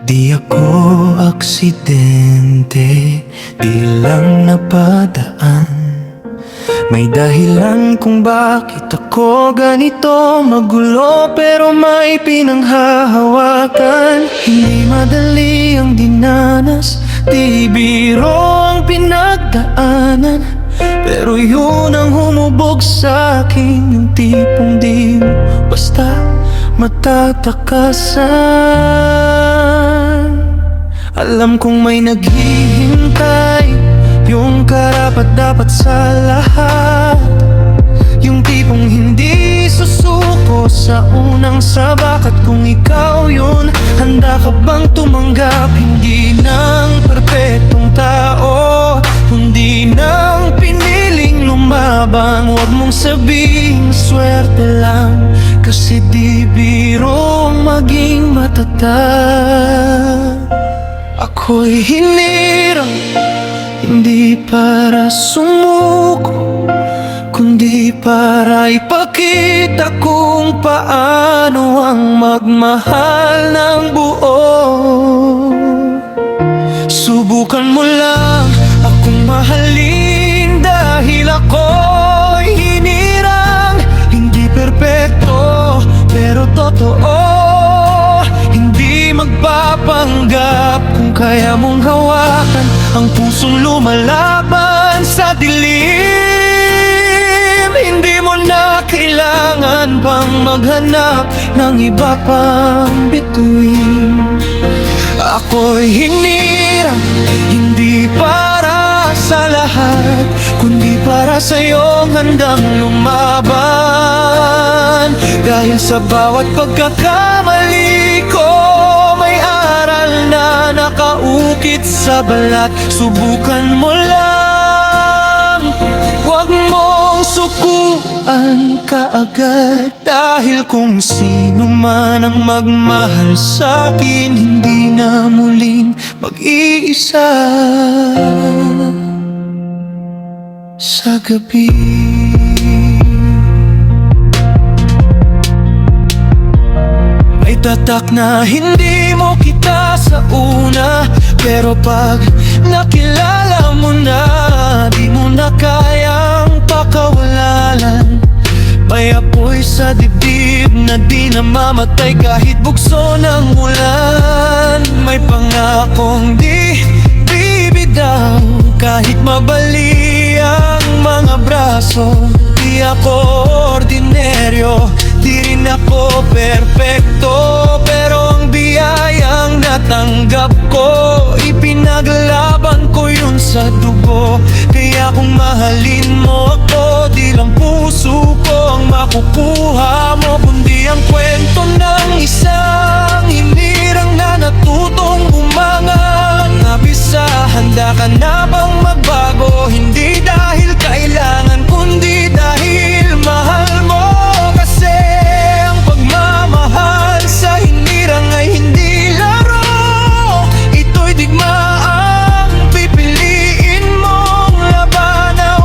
Di ako aksidente, di lang napadaan. May dahilan kung bakit ako ganito magulo, pero may pinanghahawakan. Hindi madali ang dinanas, di biro ang pinagdaanan, pero yun ang humubog sa'kin. Yung tipong di mo basta matatakasan. Alam kong may naghihintay, yung karapat-dapat sa lahat. Yung tipong hindi susuko sa unang sabak. At kung ikaw yun, handa ka bang tumanggap? Hindi ng perpetong tao, kundi ng piniling lumabang. Huwag mong sabihing swerte lang, kasi di biro ang maging matatag. Ako'y hinirang, hindi para sumuko, kundi para ipakita kung paano ang magmahal ng buo. Subukan mo lang akong mahalin, dahil ako'y hinirang. Hindi perpekto, pero totoo. Hindi magpapanggap kung kaya mong hawakan ang pusong lumalaban sa dilim. Hindi mo na kailangan pang maghanap ng iba pang bituin. Ako'y hinirang, hindi para sa lahat, kundi para sa'yong handang lumaban. Dahil sa bawat pagkakamali ko, may aral na nakaukit sa balat. Subukan mo lang, huwag mong sukuan kaagad. Dahil kung sino man ang magmahal sa'kin, hindi na muling mag-iisa sa gabi. May tatak na hindi mo kita sa una, pero pag nakilala mo na, di mo na kayang pakawalan. May apoy sa dibdib na di namamatay kahit bugso ng ulan. May pangakong di bibitaw kahit mabali ang mga braso. Di ako ordinaryo, di rin ako perpekto, pero ang biyayang natanggap ko, ipinaglaban ko yun sa dugo. Kaya kung mahalin mo ako, di lang puso ko ang makukuha mo, kundi ang kwento ng isang hinirang na natutong umangat. Nabisa, handa ka na bang magbago? Hindi dahil kailangan, kundi dahil mahal mo. Kasi ang pagmamahal sa hinirang ay hindi laro. Ito'y digmaang pipiliin mong labanaw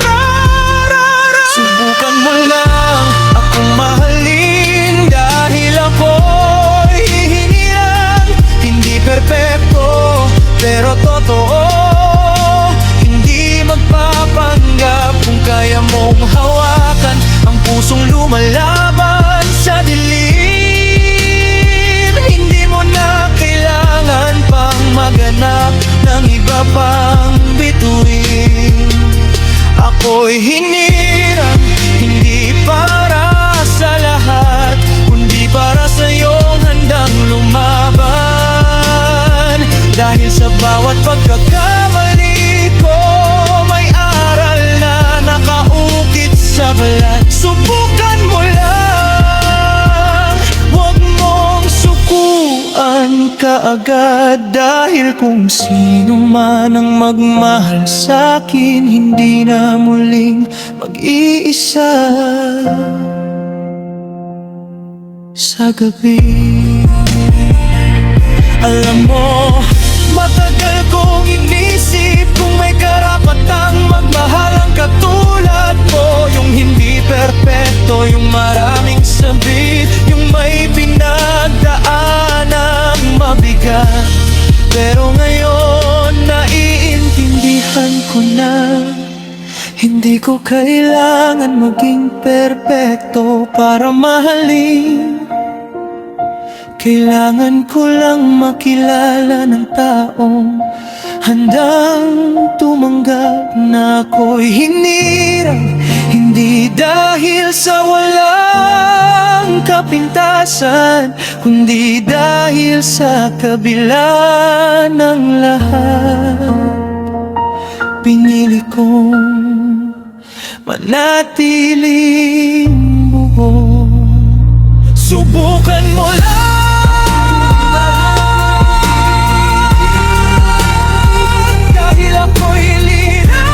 araw-araw. Subukan mo lang akong mahalin, dahil ako'y hinirang. Hindi perpekto, pero totoo. Hindi magpapanggap kung kaya mong hawakan ang pusong lumalaban sa dilim. Hindi mo na kailangan pang maghanap ng iba pang bituin. Ako'y hinirang, hindi para sa lahat, kundi para sa'yong handang lumaban. Dahil sa bawat pagkakamali ko, may aral na nakaukit sa balat. Subukan mo lang, huwag mong sukuan kaagad. Dahil kung sino man ang magmahal sa'kin, hindi na muling mag-iisa sa gabi. Alam mo, matagal kong inisip kung may karapatang magmahal ang katulad mo. Yung hindi perpekto, yung maraming sabit, yung may pinagdaanang Hindi ko kailangan maging perpekto para mahalin. Kailangan ko lang makilala ng taong handang tumanggap na ako'y hinirang. Hindi dahil sa walang kapintasan, kundi dahil sa kabila ng lahat. Pinili kong manatiling buo. Subukan mo lang, dahil ako'y lirang.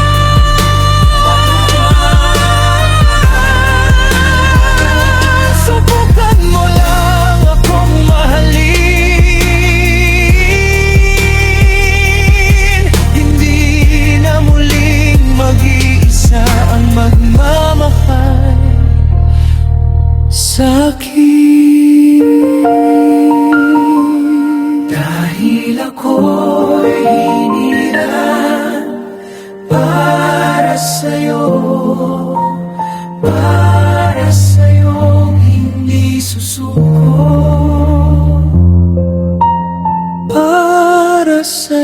Subukan mo lang akong mahalin. Hindi na muling mag-iisa ang magmamahal sa'kin. Dahil ako'y hinirang para sa'yo, para sa'yong hindi susuko, para sa'yo.